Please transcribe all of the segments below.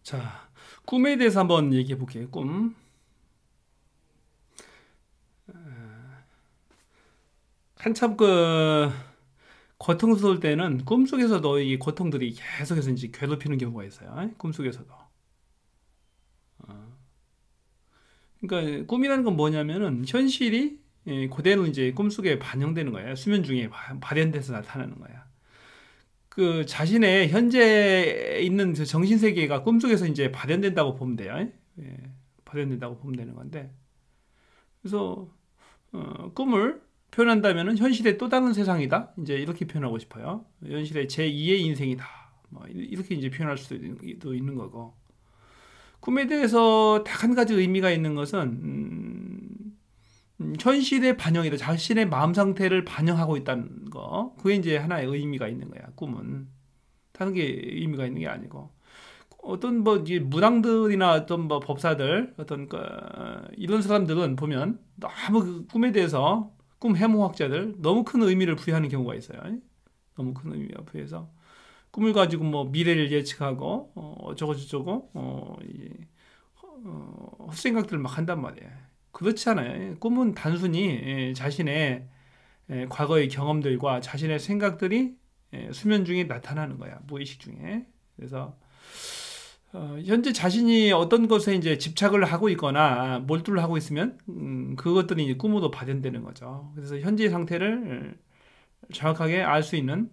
자, 꿈에 대해서 한번 얘기해 볼게요. 꿈. 한참 고통스러울 때는 꿈속에서도 이 고통들이 계속해서 이제 괴롭히는 경우가 있어요. 꿈속에서도. 그러니까 꿈이라는 건 뭐냐면은 현실이 그대로 이제 꿈속에 반영되는 거예요. 수면 중에 발현돼서 나타나는 거야. 그 자신의 현재 있는 그 정신 세계가 꿈속에서 이제 발현된다고 보면 돼요. 예, 발현된다고 보면 되는 건데. 그래서 꿈을 표현한다면은 현실의 또 다른 세상이다. 이제 이렇게 표현하고 싶어요. 현실의 제2의 인생이다. 뭐 이렇게 이제 표현할 수도 있는 거고. 꿈에 대해서 딱 한 가지 의미가 있는 것은 현실의 반영이다. 자신의 마음 상태를 반영하고 있다는 거. 그게 이제 하나의 의미가 있는 거야. 꿈은 다른 게 의미가 있는 게 아니고. 어떤 뭐 이제 무당들이나 어떤 뭐 법사들 어떤 이런 사람들은 보면 너무 그 꿈에 대해서 꿈 해몽학자들 너무 큰 의미를 부여하는 경우가 있어요. 너무 큰 의미가 부여해서 꿈을 가지고 뭐 미래를 예측하고 어쩌고 저쩌고 헛생각들을 막 한단 말이에요. 그렇지 않아요. 꿈은 단순히 자신의 과거의 경험들과 자신의 생각들이 수면 중에 나타나는 거야. 무의식 중에. 그래서 현재 자신이 어떤 것에 이제 집착을 하고 있거나 몰두를 하고 있으면 그것들이 이제 꿈으로 발현되는 거죠. 그래서 현재 상태를 정확하게 알 수 있는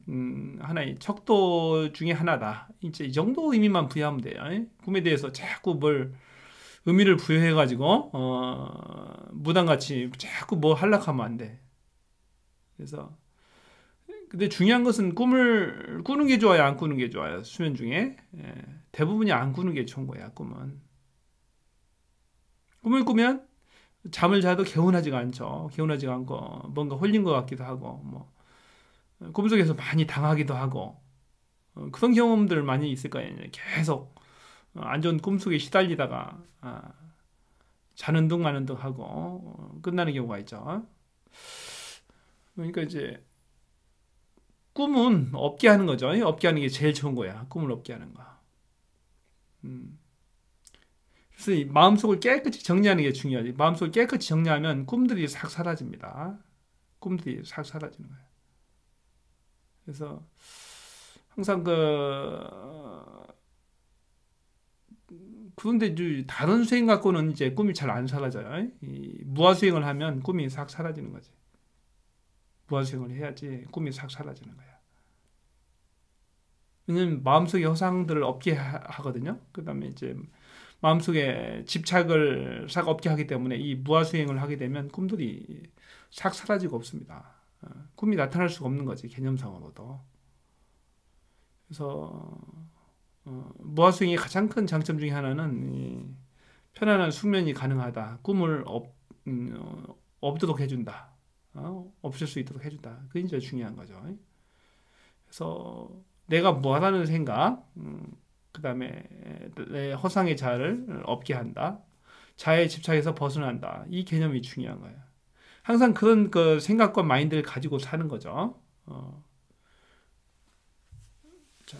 하나의 척도 중에 하나다. 이제 이 정도 의미만 부여하면 돼요. 꿈에 대해서 자꾸 뭘 의미를 부여해가지고 무당같이 자꾸 뭐 하려고 하면 안 돼. 그래서 근데 중요한 것은 꿈을 꾸는 게 좋아요, 안 꾸는 게 좋아요. 수면 중에 대부분이 안 꾸는 게 좋은 거야. 꿈은 꿈을 꾸면 잠을 자도 개운하지가 않죠. 개운하지가 않고 뭔가 홀린 것 같기도 하고 뭐 꿈속에서 많이 당하기도 하고 그런 경험들 많이 있을 거예요. 계속 안 좋은 꿈속에 시달리다가 자는 둥 마는 둥 하고 끝나는 경우가 있죠. 그러니까 이제 꿈은 없게 하는 거죠. 없게 하는 게 제일 좋은 거야. 꿈을 없게 하는 거. 음. 그래서 이 마음속을 깨끗이 정리하는 게 중요하지. 마음속을 깨끗이 정리하면 꿈들이 싹 사라집니다. 꿈들이 싹 사라지는 거예요. 그래서 항상 그런데 이제 다른 수행 갖고는 이제 꿈이 잘 안 사라져요. 이 무아수행을 하면 꿈이 싹 사라지는 거지. 무아수행을 해야지 꿈이 싹 사라지는 거야. 왜냐면 마음속의 허상들을 없게 하거든요. 그 다음에 이제 마음속에 집착을 싹 없게 하기 때문에 이 무아수행을 하게 되면 꿈들이 싹 사라지고 없습니다. 꿈이 나타날 수가 없는 거지, 개념상으로도. 그래서 무아수행의 가장 큰 장점 중에 하나는 이 편안한 숙면이 가능하다. 꿈을 없도록 해준다. 없을 수 있도록 해준다. 그게 이제 중요한 거죠. 그래서 내가 뭐하라는 생각, 그 다음에 내 허상의 자아를 없게 한다. 자아에 집착해서 벗어난다. 이 개념이 중요한 거예요. 항상 그런 그 생각과 마인드를 가지고 사는 거죠. 자,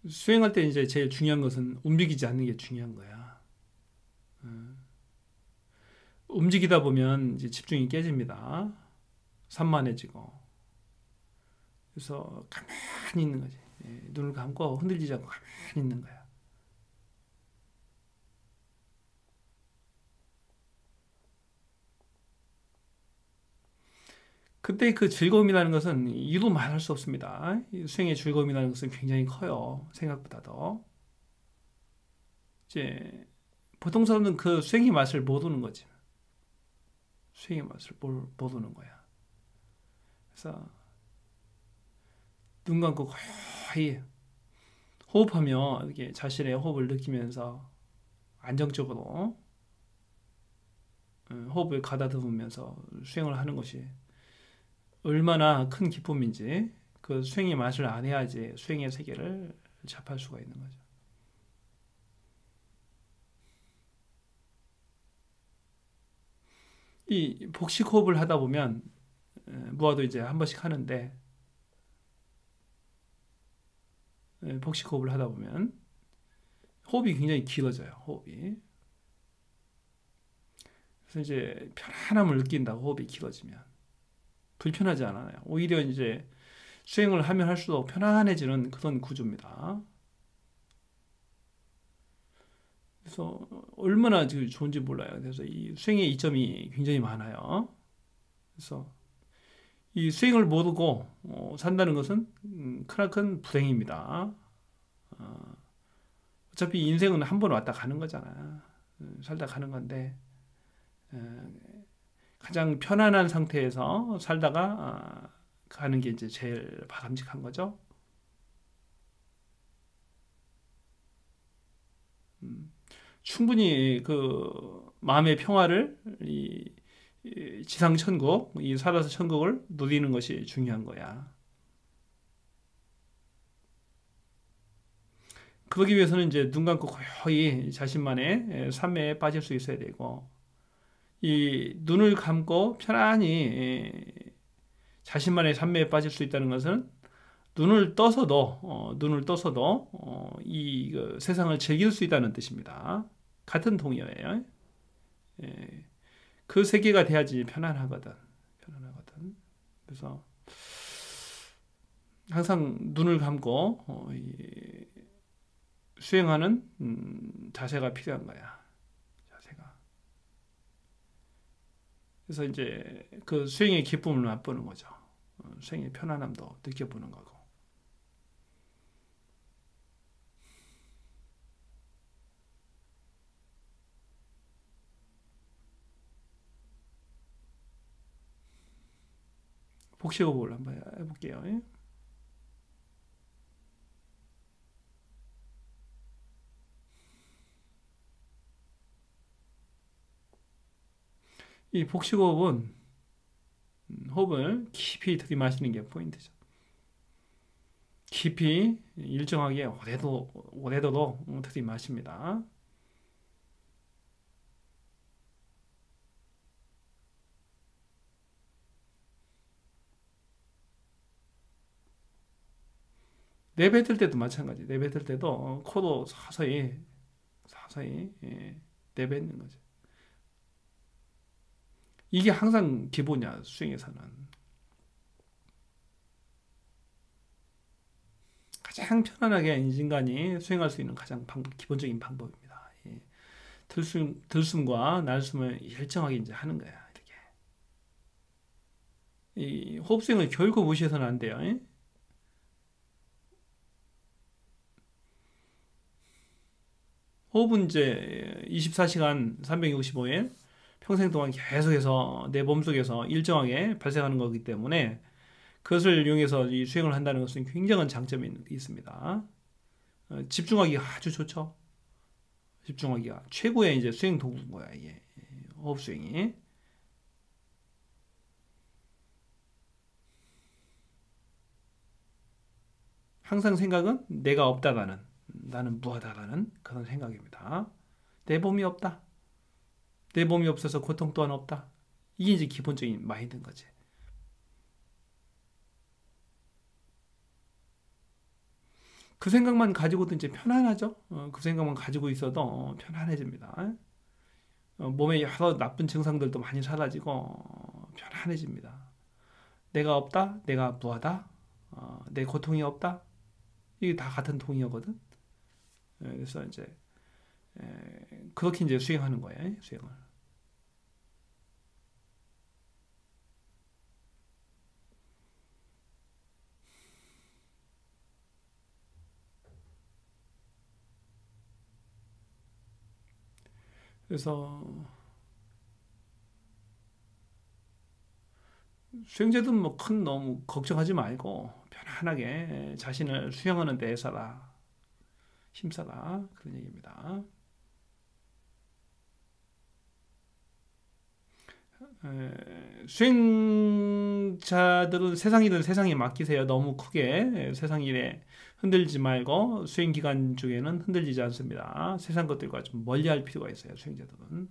수행할 때 이제 제일 중요한 것은 움직이지 않는 게 중요한 거야. 움직이다 보면 이제 집중이 깨집니다. 산만해지고. 그래서 가만히 있는 거지. 눈을 감고 흔들리지 않고 가만히 있는 거야. 그때 그 즐거움이라는 것은 이루 말할 수 없습니다. 수행의 즐거움이라는 것은 굉장히 커요. 생각보다도. 이제 보통 사람은 그 수행의 맛을 모르는 거지. 수행의 맛을 모르는 거야. 그래서 눈 감고 거의 호흡하며 이렇게 자신의 호흡을 느끼면서 안정적으로 호흡을 가다듬으면서 수행을 하는 것이 얼마나 큰 기쁨인지 그 수행의 맛을 알아야지 수행의 세계를 접할 수가 있는 거죠. 이 복식 호흡을 하다 보면 무아도 이제 한 번씩 하는데 복식 호흡을 하다 보면 호흡이 굉장히 길어져요. 호흡이. 그래서 이제 편안함을 느낀다. 호흡이 길어지면 불편하지 않아요. 오히려 이제 수행을 하면 할수록 편안해지는 그런 구조입니다. 그래서 얼마나 좋은지 몰라요. 그래서 이 수행의 이점이 굉장히 많아요. 그래서 이 수행을 모르고 산다는 것은 크나큰 불행입니다. 어차피 인생은 한 번 왔다 가는 거잖아. 살다 가는 건데 가장 편안한 상태에서 살다가 가는 게 이제 제일 바람직한 거죠. 충분히 그 마음의 평화를 이 지상 천국, 이 살아서 천국을 누리는 것이 중요한 거야. 그러기 위해서는 이제 눈 감고 고요히 자신만의 삶에 빠질 수 있어야 되고, 이 눈을 감고 편안히 자신만의 삶에 빠질 수 있다는 것은 눈을 떠서도 이 세상을 즐길 수 있다는 뜻입니다. 같은 동의어예요. 예, 그 세계가 돼야지 편안하거든. 편안하거든. 그래서 항상 눈을 감고 수행하는 자세가 필요한 거야. 자세가. 그래서 이제 그 수행의 기쁨을 맛보는 거죠. 수행의 편안함도 느껴보는 거고. 복식호흡을 한번 해볼게요. 이 복식호흡은 호흡을 깊이 들이마시는 게 포인트죠. 깊이 일정하게 오래도록 들이마십니다. 내뱉을 때도 마찬가지. 내뱉을 때도 코로 서서히 내뱉는 거죠. 이게 항상 기본이야, 수행에서는. 가장 편안하게 인간이 수행할 수 있는 가장 기본적인 방법입니다. 들숨과 날숨을 일정하게 이제 하는 거야. 이렇게. 이 호흡 수행을 결코 무시해서는 안 돼요. 호흡은 이제 24시간 365일 평생 동안 계속해서 내 몸속에서 일정하게 발생하는 거기 때문에 그것을 이용해서 이 수행을 한다는 것은 굉장한 장점이 있습니다. 집중하기가 아주 좋죠. 집중하기가 최고의 이제 수행 도구인 거야, 이게. 호흡 수행이. 항상 생각은 내가 없다라는, 나는 무하다라는 그런 생각입니다. 내 몸이 없다. 내 몸이 없어서 고통 또한 없다. 이게 이제 기본적인 마인드인 거지. 그 생각만 가지고도 이제 편안하죠. 그 생각만 가지고 있어도 편안해집니다. 몸에 여러 나쁜 증상들도 많이 사라지고 편안해집니다. 내가 없다, 내가 무하다, 내 고통이 없다. 이게 다 같은 동의어거든. 그래서 이제 그렇게 이제 수행하는 거예요. 수행을. 그래서 수행자들은 뭐 큰 너무 걱정하지 말고 편안하게 자신을 수행하는 데 애써라, 힘써라 그런 얘기입니다. 수행자들은 세상 일은 세상에 맡기세요. 너무 크게 세상 일에 흔들리지 말고 수행 기간 중에는 흔들리지 않습니다. 세상 것들과 좀 멀리할 필요가 있어요. 수행자들은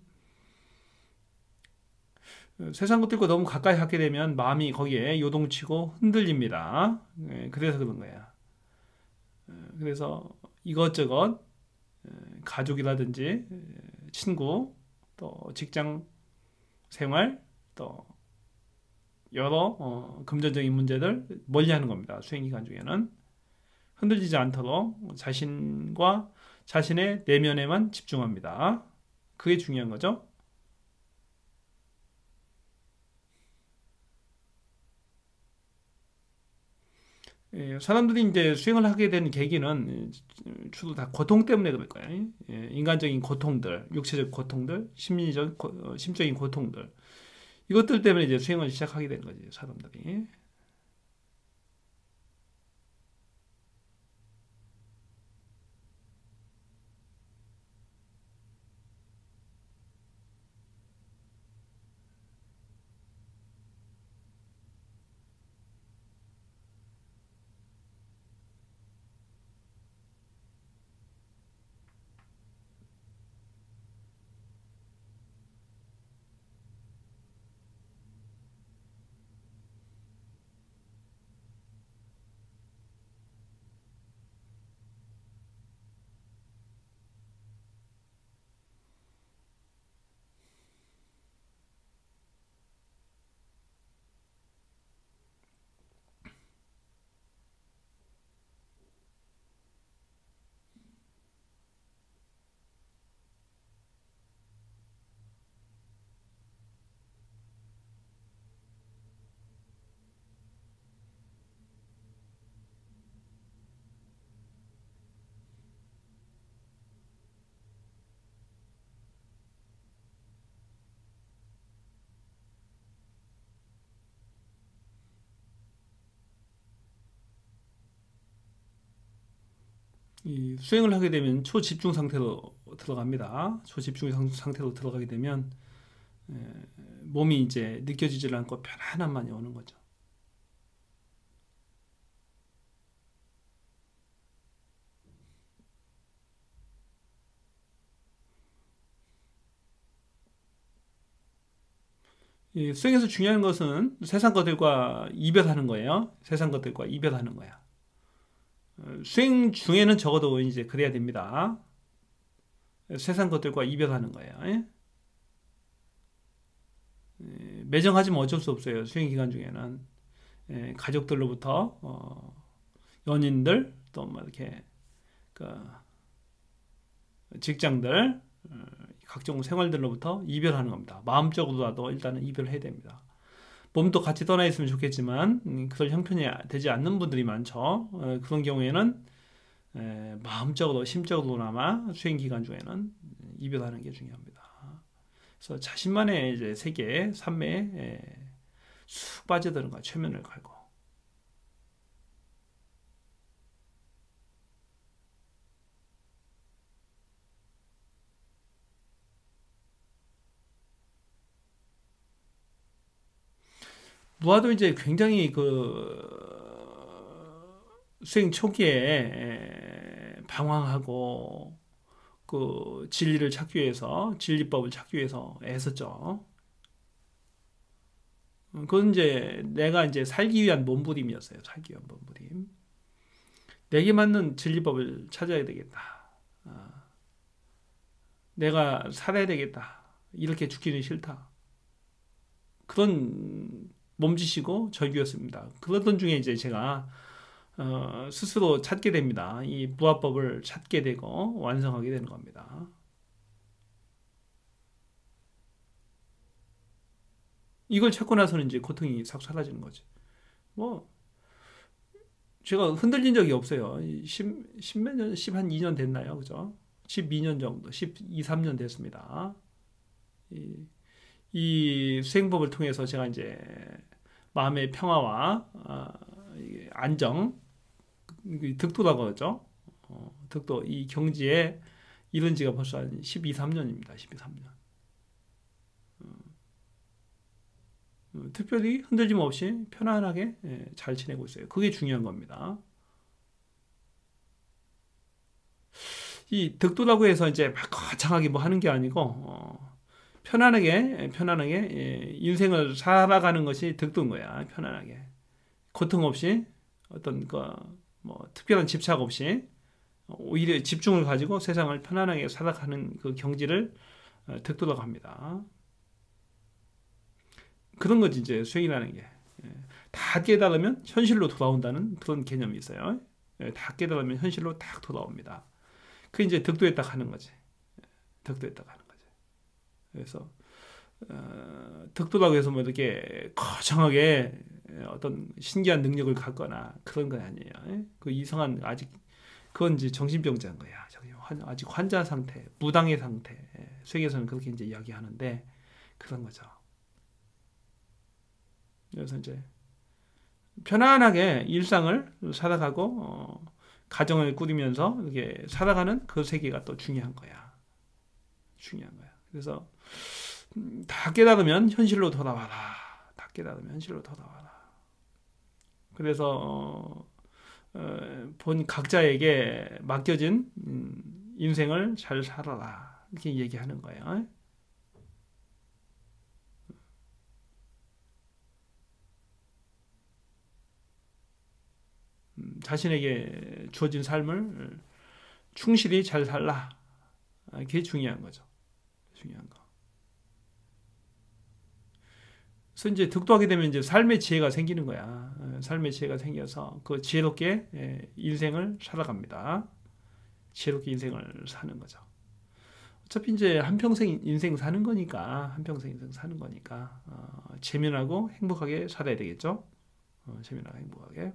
세상 것들과 너무 가까이 하게 되면 마음이 거기에 요동치고 흔들립니다. 그래서 그런 거야. 그래서 이것저것 가족이라든지 친구 또 직장 생활 또 여러 금전적인 문제들 멀리하는 겁니다. 수행 기간 중에는 흔들리지 않도록 자신과 자신의 내면에만 집중합니다. 그게 중요한 거죠. 사람들이 이제 수행을 하게 된 계기는 주로 다 고통 때문에 그럴 거예요. 인간적인 고통들, 육체적 고통들, 심리적, 심적인 고통들. 이것들 때문에 이제 수행을 시작하게 된 거지, 사람들이. 이 수행을 하게 되면 초집중 상태로 들어갑니다. 초집중 상태로 들어가게 되면 에, 몸이 이제 느껴지질 않고 편안함만이 오는 거죠. 이 수행에서 중요한 것은 세상 것들과 이별하는 거예요. 세상 것들과 이별하는 거야. 수행 중에는 적어도 이제 그래야 됩니다. 세상 것들과 이별하는 거예요. 매정하지만 어쩔 수 없어요. 수행 기간 중에는 가족들로부터 연인들 또 뭐 이렇게 그 직장들 각종 생활들로부터 이별하는 겁니다. 마음적으로라도 일단은 이별해야 됩니다. 몸도 같이 떠나 있으면 좋겠지만 그럴 형편이 되지 않는 분들이 많죠. 그런 경우에는 마음적으로 심적으로나마 수행 기간 중에는 이별하는 게 중요합니다. 그래서 자신만의 이제 세계, 삶에 쑥 빠져드는 거야. 최면을 걸고. 무아도 이제 굉장히 수행 초기에 방황하고 그 진리를 찾기 위해서 진리법을 찾기 위해서 애썼죠. 그건 이제 내가 이제 살기 위한 몸부림이었어요. 살기 위한 몸부림. 내게 맞는 진리법을 찾아야 되겠다. 내가 살아야 되겠다. 이렇게 죽기는 싫다. 그런 몸짓이고 절규였습니다. 그러던 중에 이제 제가 스스로 찾게 됩니다. 이 부화법을 찾게 되고 완성하게 되는 겁니다. 이걸 찾고 나서는 이제 고통이 싹 사라지는 거지. 뭐 제가 흔들린 적이 없어요. 10몇 년, 10한 2년 됐나요? 그죠? 12년 정도, 12, 3년 됐습니다. 이, 이 수행법을 통해서 제가 이제 마음의 평화와 안정, 득도라고 하죠. 득도, 이 경지에 이른 지가 벌써 한 12, 3년입니다. 12, 3년. 특별히 흔들림 없이 편안하게 잘 지내고 있어요. 그게 중요한 겁니다. 이 득도라고 해서 이제 막 거창하게 뭐 하는 게 아니고 편안하게 인생을 살아가는 것이 득도인 거야. 편안하게 고통 없이 어떤 뭐 특별한 집착 없이 오히려 집중을 가지고 세상을 편안하게 살아가는 그 경지를 득도라고 합니다. 그런 거지 이제 수행이라는 게. 다 깨달으면 현실로 돌아온다는 그런 개념이 있어요. 다 깨달으면 현실로 딱 돌아옵니다. 그 이제 득도에 딱 하는 거지. 득도에 딱 하는 거지. 그래서 득도라고 해서 뭐 이렇게 거창하게 어떤 신기한 능력을 갖거나 그런 건 아니에요. 그 이상한 아직 그건 이제 정신병자인 거야. 아직 환자 상태, 무당의 상태. 세계에서는 그렇게 이제 이야기하는데 그런 거죠. 그래서 이제 편안하게 일상을 살아가고 가정을 꾸리면서 이렇게 살아가는 그 세계가 또 중요한 거야. 중요한 거야. 그래서 다 깨달으면 현실로 돌아와라. 다 깨달으면 현실로 돌아와라. 그래서 본 각자에게 맡겨진 인생을 잘 살아라. 이렇게 얘기하는 거예요. 자신에게 주어진 삶을 충실히 잘 살라. 그게 중요한 거죠. 중요한 거. 그래서 이제 득도하게 되면 이제 삶의 지혜가 생기는 거야. 삶의 지혜가 생겨서 그 지혜롭게 인생을 살아갑니다. 지혜롭게 인생을 사는 거죠. 어차피 이제 한평생 인생 사는 거니까, 한평생 인생 사는 거니까, 재미나고 행복하게 살아야 되겠죠? 재미나고 행복하게.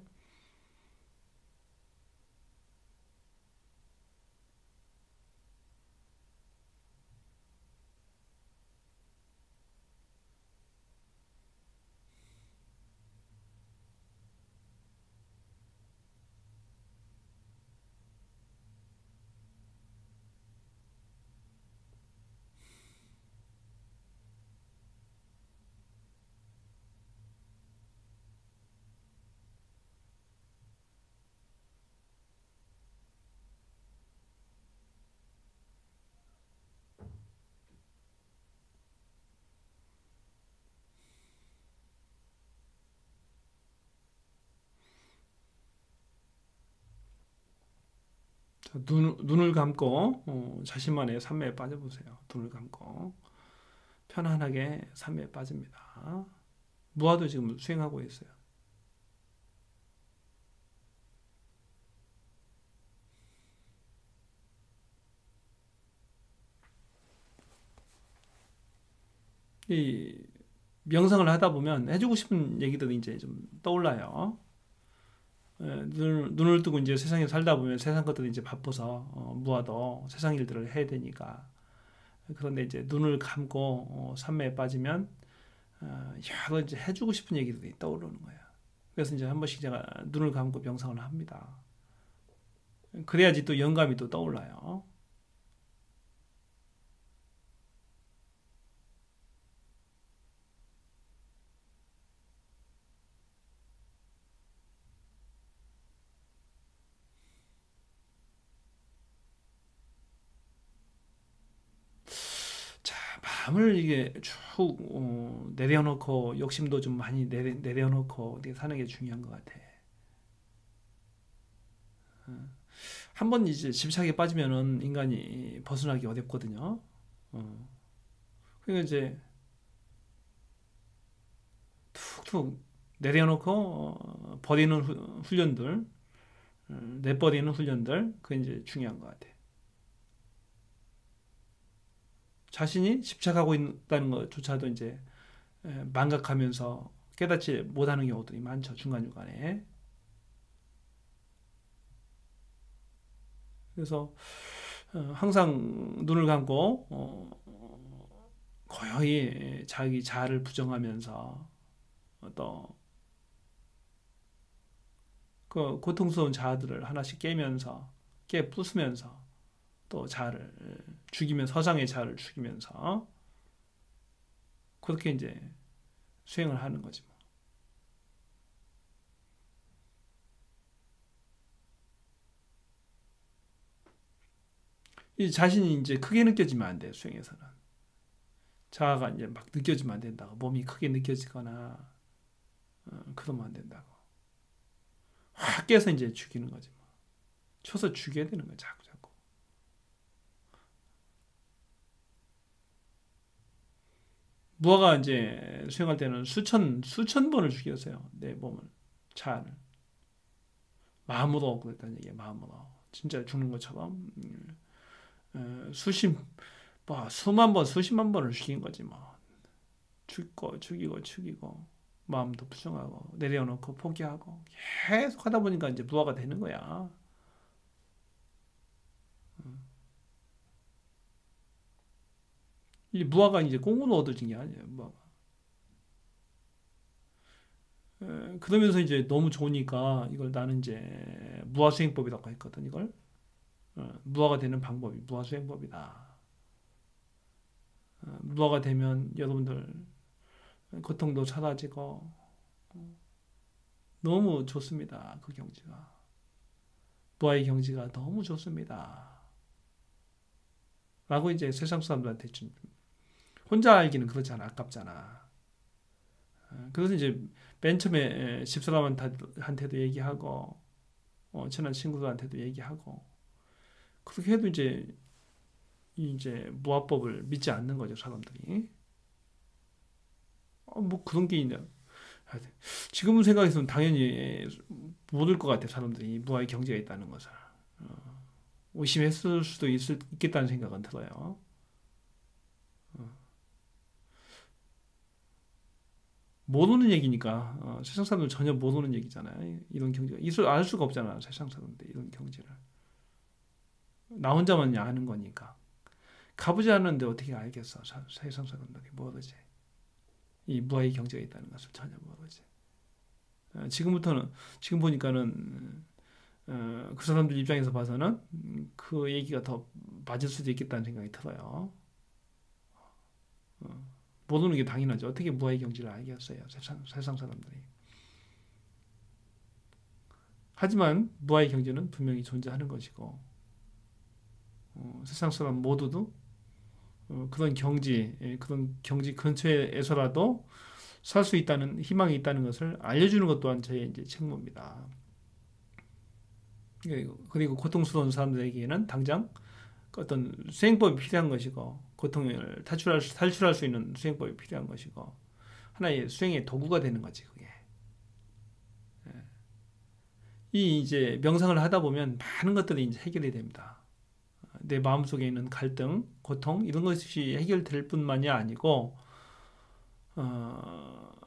눈을 감고 자신만의 삶에 빠져보세요. 눈을 감고 편안하게 삶에 빠집니다. 무아도 지금 수행하고 있어요. 이 명상을 하다 보면 해주고 싶은 얘기들이 이제 좀 떠올라요. 눈을 뜨고 이제 세상에 살다 보면 세상 것들이 이제 바빠서 무아도 세상 일들을 해야 되니까. 그런데 이제 눈을 감고 삶에 빠지면 여러 이제 해주고 싶은 얘기들이 떠오르는 거예요. 그래서 이제 한 번씩 제가 눈을 감고 명상을 합니다. 그래야지 또 영감이 또 떠올라요. 자, 마음을 이게 쭉 내려놓고 욕심도 좀 많이 내려놓고 이렇게 사는 게 중요한 것 같아. 한 번 이제 집착에 빠지면은 인간이 벗어나기 어렵거든요. 어. 그러니까 이제 툭툭 내려놓고 버리는 훈련들, 내버리는 훈련들, 그게 이제 중요한 것 같아. 자신이 집착하고 있다는 것조차도 이제 망각하면서 깨닫지 못하는 경우들이 많죠. 중간중간에. 그래서 항상 눈을 감고 고요히 자기 자아를 부정하면서 또 그 고통스러운 자아들을 하나씩 깨 부수면서 또 자아를 죽이면 서장의 자아를 죽이면서 그렇게 이제 수행을 하는 거지 뭐. 이 자신이 이제 크게 느껴지면 안 돼요, 수행에서는. 자아가 이제 막 느껴지면 안 된다고. 몸이 크게 느껴지거나, 그러면 안 된다고. 확 깨서 이제 죽이는 거지 뭐. 쳐서 죽여야 되는 거야, 자꾸, 자꾸. 무아가 이제 수행할 때는 수천 번을 죽였어요, 내 몸을, 자아를. 마음으로 그랬다는 얘기야, 마음으로. 진짜 죽는 것처럼. 수십, 뭐, 수만 번, 수십만 번을 죽인 거지, 뭐. 죽이고, 마음도 부정하고, 내려놓고, 포기하고, 계속 하다 보니까 이제 무아가 되는 거야. 이 무아가 이제 공으로 얻어진 게 아니에요, 무아가. 그러면서 이제 너무 좋으니까 이걸 나는 이제 무아수행법이라고 했거든, 이걸. 무아가 되는 방법이 무아수행법이다. 무아가 되면 여러분들 고통도 사라지고 너무 좋습니다. 그 경지가. 무아의 경지가 너무 좋습니다. 라고 이제 세상 사람들한테 좀 혼자 알기는 그렇잖아. 아깝잖아. 그래서 이제 맨 처음에 집사람한테도 얘기하고 친한 친구들한테도 얘기하고 그렇게 해도 이제 무아법을 믿지 않는 거죠, 사람들이. 뭐 그런 게 있냐. 지금 생각해서는 당연히 모를 것 같아, 사람들이 무아의 경지가 있다는 것을. 의심했을 수도 있겠다는 생각은 들어요. 모르는 얘기니까 세상 사람들 전혀 모르는 얘기잖아요. 이런 경지가 알 수가 없잖아, 세상 사람들 이런 경지를. 나 혼자만 아는 거니까. 가보지 않는데 어떻게 알겠어, 세상 사람들이 모르지. 이 무아의 경지가 있다는 것을 전혀 모르지. 지금 보니까는 그 사람들 입장에서 봐서는 그 얘기가 더 맞을 수도 있겠다는 생각이 들어요. 모르는 게 당연하죠. 어떻게 무아의 경지를 알겠어요, 세상 사람들이. 하지만 무아의 경지는 분명히 존재하는 것이고 세상 사람 모두도 그런 경지 근처에서라도 살 수 있다는 희망이 있다는 것을 알려주는 것 또한 저의 이제 책무입니다. 그리고 고통스러운 사람들에게는 당장 어떤 수행법이 필요한 것이고 고통을 탈출할 수 있는 수행법이 필요한 것이고 하나의 수행의 도구가 되는 거지, 그게. 이 이제 명상을 하다 보면 많은 것들이 이제 해결이 됩니다. 내 마음속에 있는 갈등, 고통 이런 것이 해결될 뿐만이 아니고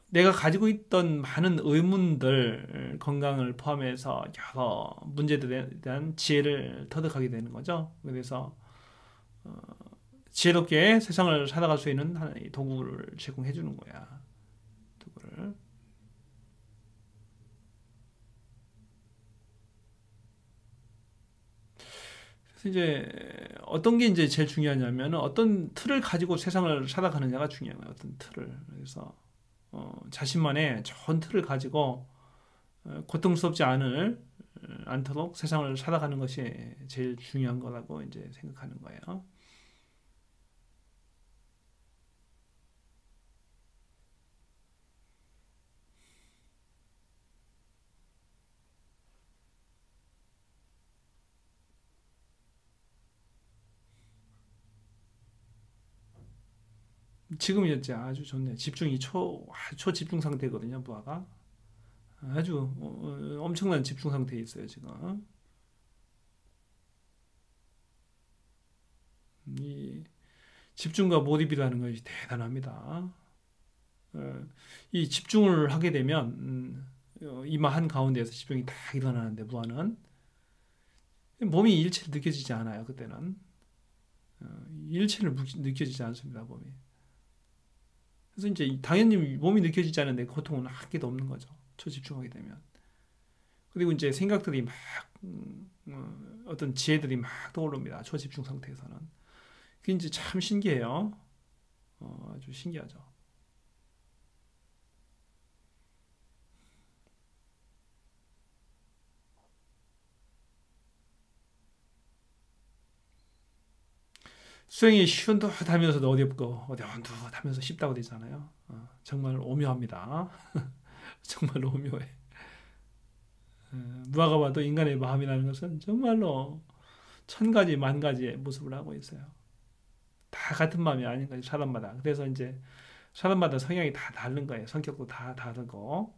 내가 가지고 있던 많은 의문들, 건강을 포함해서 여러 문제들에 대한 지혜를 터득하게 되는 거죠. 그래서 지혜롭게 세상을 살아갈 수 있는 하나의 도구를 제공해 주는 거야. 도구를. 그래서 이제 어떤 게 이제 제일 중요하냐면 어떤 틀을 가지고 세상을 살아가느냐가 중요한 거예요. 어떤 틀을. 그래서 자신만의 좋은 틀을 가지고 고통스럽지 않도록 세상을 살아가는 것이 제일 중요한 거라고 이제 생각하는 거예요. 지금 이제 아주 좋네. 집중이 초집중 상태거든요, 부하가. 아주 엄청난 집중 상태에 있어요, 지금. 이 집중과 몰입이라는 것이 대단합니다. 이 집중을 하게 되면 이마 한 가운데에서 집중이 다 일어나는데 무아는 몸이 일체를 느껴지지 않아요. 그때는 일체를 느껴지지 않습니다, 몸이. 그래서 이제 당연히 몸이 느껴지지 않는데 고통은 한 개도 없는 거죠. 초집중하게 되면. 그리고 이제 생각들이 막 어떤 지혜들이 막 떠오릅니다. 초집중 상태에서는. 그게 이제 참 신기해요. 아주 신기하죠. 수행이 시원하면서도 어렵고 어디 언짢하면서 쉽다고 되잖아요. 정말 오묘합니다. 정말로 오묘해. 누가 봐도 인간의 마음이라는 것은 정말로 천 가지 만 가지의 모습을 하고 있어요. 다 같은 마음이 아닌 거죠, 사람마다. 그래서 이제 사람마다 성향이 다 다른 거예요. 성격도 다 다르고.